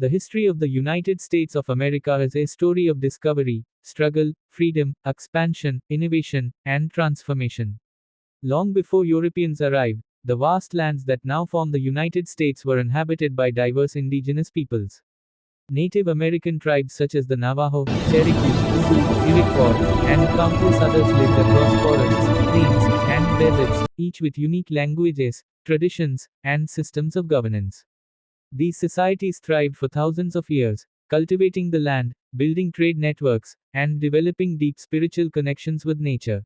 The history of the United States of America is a story of discovery, struggle, freedom, expansion, innovation, and transformation. Long before Europeans arrived, the vast lands that now form the United States were inhabited by diverse indigenous peoples. Native American tribes such as the Navajo, Cherokee, Sioux, Iroquois, and countless others lived across forests, plains, and deserts, each with unique languages, traditions, and systems of governance. These societies thrived for thousands of years, cultivating the land, building trade networks, and developing deep spiritual connections with nature.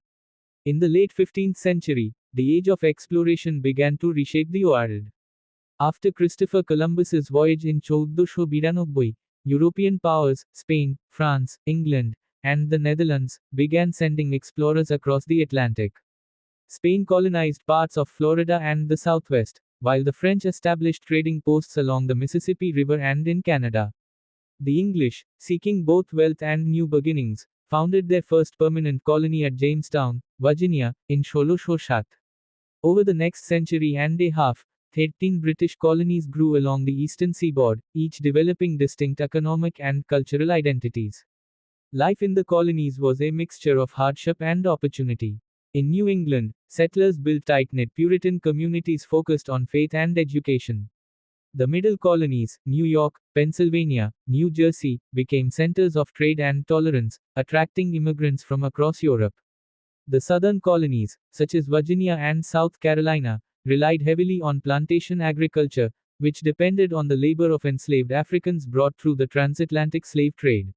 In the late 15th century, the age of exploration began to reshape the world. After Christopher Columbus's voyage in 1492, European powers, Spain, France, England, and the Netherlands, began sending explorers across the Atlantic. Spain colonized parts of Florida and the Southwest, while the French established trading posts along the Mississippi River and in Canada. The English, seeking both wealth and new beginnings, founded their first permanent colony at Jamestown, Virginia, in 1607. Over the next century and a half, 13 British colonies grew along the eastern seaboard, each developing distinct economic and cultural identities. Life in the colonies was a mixture of hardship and opportunity. In New England, settlers built tight-knit Puritan communities focused on faith and education. The middle colonies, New York, Pennsylvania, New Jersey, became centers of trade and tolerance, attracting immigrants from across Europe. The southern colonies, such as Virginia and South Carolina, relied heavily on plantation agriculture, which depended on the labor of enslaved Africans brought through the transatlantic slave trade.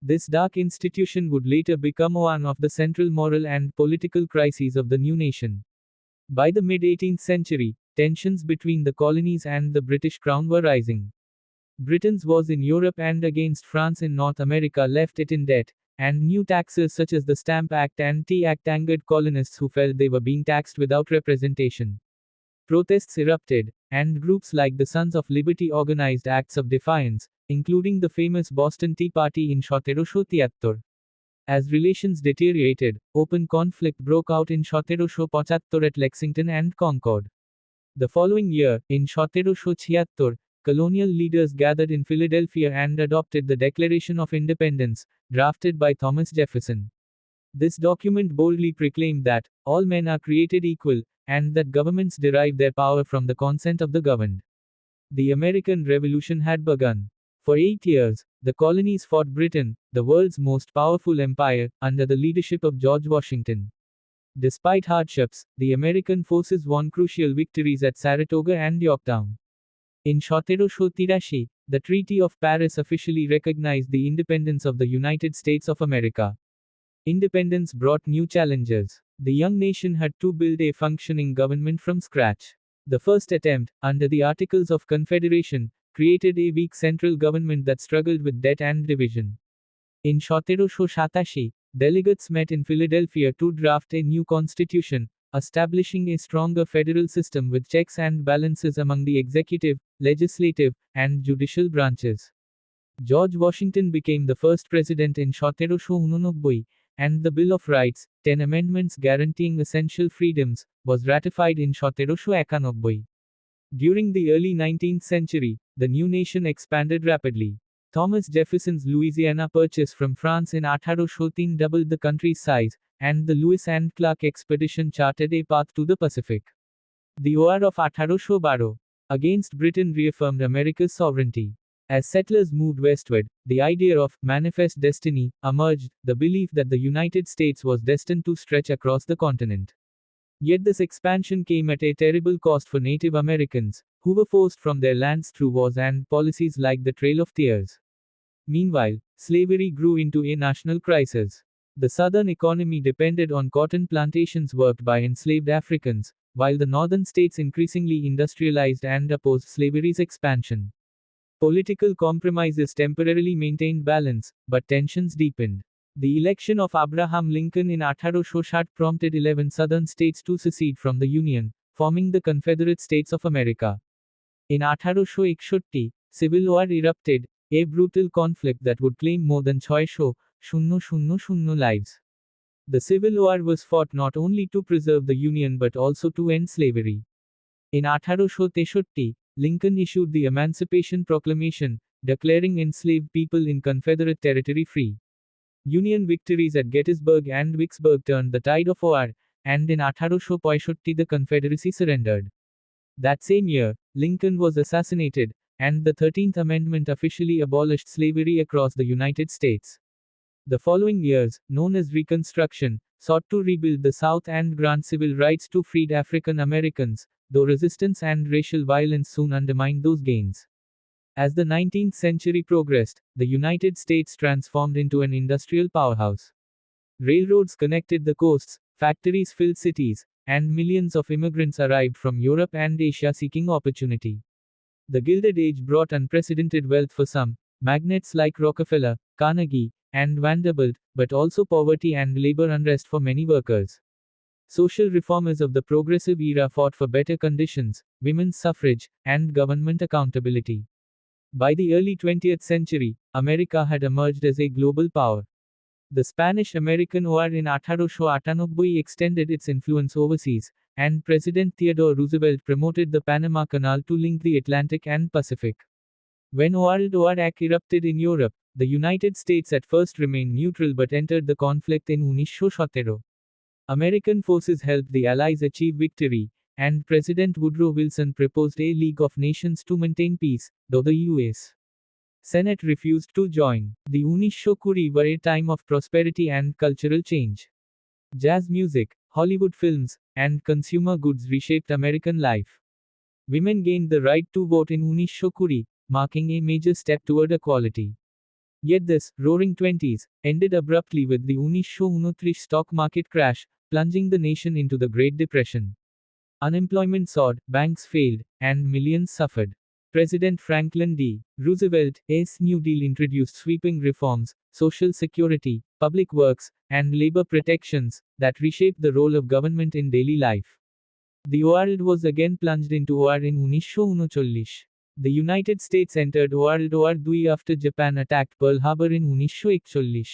This dark institution would later become one of the central moral and political crises of the new nation. By the mid-18th century, tensions between the colonies and the British Crown were rising. Britain's wars in Europe and against France in North America left it in debt, and new taxes such as the Stamp Act and Tea Act angered colonists who felt they were being taxed without representation. Protests erupted, and groups like the Sons of Liberty organized acts of defiance, including the famous Boston Tea Party in 1773. As relations deteriorated, open conflict broke out in 1775 at Lexington and Concord. The following year, in 1776, colonial leaders gathered in Philadelphia and adopted the Declaration of Independence, drafted by Thomas Jefferson. This document boldly proclaimed that all men are created equal, and that governments derive their power from the consent of the governed. The American Revolution had begun. For 8 years, the colonies fought Britain, the world's most powerful empire, under the leadership of George Washington. Despite hardships, the American forces won crucial victories at Saratoga and Yorktown. In 1783, the Treaty of Paris officially recognized the independence of the United States of America. Independence brought new challenges. The young nation had to build a functioning government from scratch. The first attempt, under the Articles of Confederation, created a weak central government that struggled with debt and division. In 1787, delegates met in Philadelphia to draft a new constitution, establishing a stronger federal system with checks and balances among the executive, legislative, and judicial branches. George Washington became the first president in 1789, and the Bill of Rights, 10 amendments guaranteeing essential freedoms, was ratified in 1791. During the early 19th century, the new nation expanded rapidly. Thomas Jefferson's Louisiana Purchase from France in 1813 doubled the country's size, and the Lewis and Clark expedition charted a path to the Pacific. The War of 1812 against Britain reaffirmed America's sovereignty. As settlers moved westward, the idea of manifest destiny emerged, the belief that the United States was destined to stretch across the continent. Yet this expansion came at a terrible cost for Native Americans, who were forced from their lands through wars and policies like the Trail of Tears. Meanwhile, slavery grew into a national crisis. The southern economy depended on cotton plantations worked by enslaved Africans, while the northern states increasingly industrialized and opposed slavery's expansion. Political compromises temporarily maintained balance, but tensions deepened. The election of Abraham Lincoln in 1860 prompted 11 southern states to secede from the Union, forming the Confederate States of America. In 1861, civil war erupted, a brutal conflict that would claim more than 6,000 lives. The Civil War was fought not only to preserve the Union but also to end slavery. In 1863, Lincoln issued the Emancipation Proclamation, declaring enslaved people in Confederate territory free. Union victories at Gettysburg and Vicksburg turned the tide of war, and in 1865 the Confederacy surrendered. That same year, Lincoln was assassinated, and the 13th Amendment officially abolished slavery across the United States. The following years, known as Reconstruction, sought to rebuild the South and grant civil rights to freed African Americans, though resistance and racial violence soon undermined those gains. As the 19th century progressed, the United States transformed into an industrial powerhouse. Railroads connected the coasts, factories filled cities, and millions of immigrants arrived from Europe and Asia seeking opportunity. The Gilded Age brought unprecedented wealth for some, magnates like Rockefeller, Carnegie, and Vanderbilt, but also poverty and labor unrest for many workers. Social reformers of the progressive era fought for better conditions, women's suffrage, and government accountability. By the early 20th century, America had emerged as a global power. The Spanish-American War in 1898 extended its influence overseas, and President Theodore Roosevelt promoted the Panama Canal to link the Atlantic and Pacific. When World War II erupted in Europe, the United States at first remained neutral but entered the conflict in 1917. American forces helped the Allies achieve victory, and President Woodrow Wilson proposed a League of Nations to maintain peace, though the U.S. Senate refused to join. The 1920s were a time of prosperity and cultural change. Jazz music, Hollywood films, and consumer goods reshaped American life. Women gained the right to vote in 1920, marking a major step toward equality. Yet this roaring 20s ended abruptly with the 1913 stock market crash, plunging the nation into the Great Depression. Unemployment soared, banks failed, and millions suffered. President Franklin D. Roosevelt's New Deal introduced sweeping reforms, social security, public works, and labor protections that reshaped the role of government in daily life. The world was again plunged into war in 1939. The United States entered World War II after Japan attacked Pearl Harbor in 1941.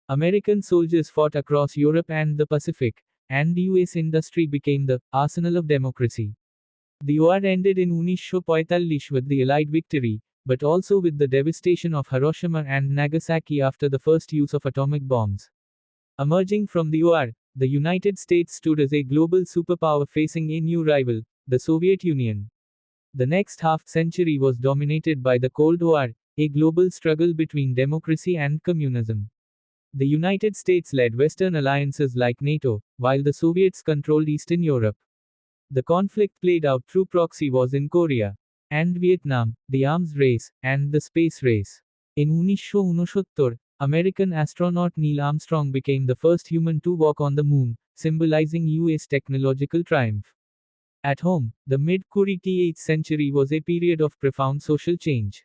American soldiers fought across Europe and the Pacific, and US industry became the arsenal of democracy. The war ended in 1945 with the Allied victory, but also with the devastation of Hiroshima and Nagasaki after the first use of atomic bombs. Emerging from the war, the United States stood as a global superpower facing a new rival, the Soviet Union. The next half-century was dominated by the Cold War, a global struggle between democracy and communism. The United States led Western alliances like NATO, while the Soviets controlled Eastern Europe. The conflict played out through proxy wars in Korea and Vietnam, the arms race, and the space race. In 1969, American astronaut Neil Armstrong became the first human to walk on the moon, symbolizing US technological triumph. At home, the mid-20th century was a period of profound social change.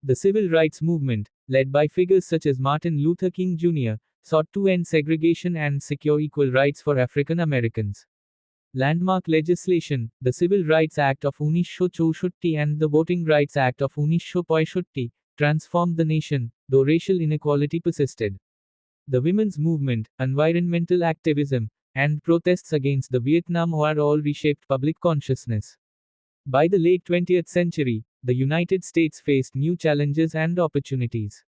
The civil rights movement, led by figures such as Martin Luther King Jr., sought to end segregation and secure equal rights for African Americans. Landmark legislation, the Civil Rights Act of 1964 and the Voting Rights Act of 1965, transformed the nation, though racial inequality persisted. The women's movement, environmental activism, and protests against the Vietnam War all reshaped public consciousness. By the late 20th century, the United States faced new challenges and opportunities.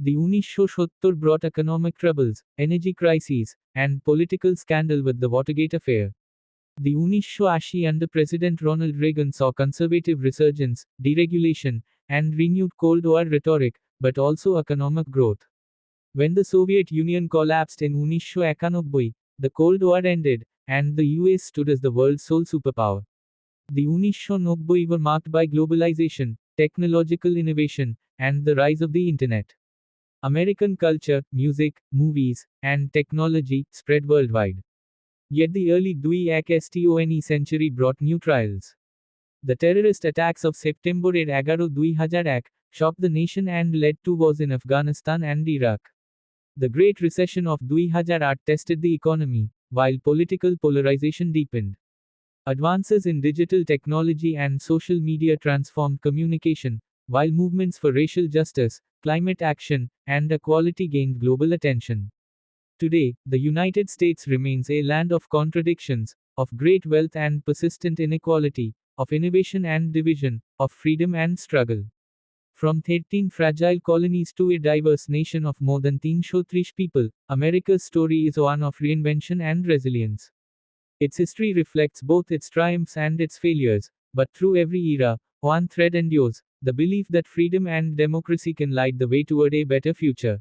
The 1970s brought economic troubles, energy crises, and political scandal with the Watergate affair. The 1980s under President Ronald Reagan saw conservative resurgence, deregulation, and renewed Cold War rhetoric, but also economic growth. When the Soviet Union collapsed in 1991, the Cold War ended, and the US stood as the world's sole superpower. The 1990s were marked by globalization, technological innovation, and the rise of the Internet. American culture, music, movies, and technology spread worldwide. Yet the early 20th century brought new trials. The terrorist attacks of September 11, 2001 shocked the nation and led to wars in Afghanistan and Iraq. The Great Recession of 2008 tested the economy, while political polarization deepened. Advances in digital technology and social media transformed communication, while movements for racial justice, climate action, and equality gained global attention. Today, the United States remains a land of contradictions, of great wealth and persistent inequality, of innovation and division, of freedom and struggle. From 13 fragile colonies to a diverse nation of more than 330 people, America's story is one of reinvention and resilience. Its history reflects both its triumphs and its failures, but through every era, one thread endures: the belief that freedom and democracy can light the way toward a better future.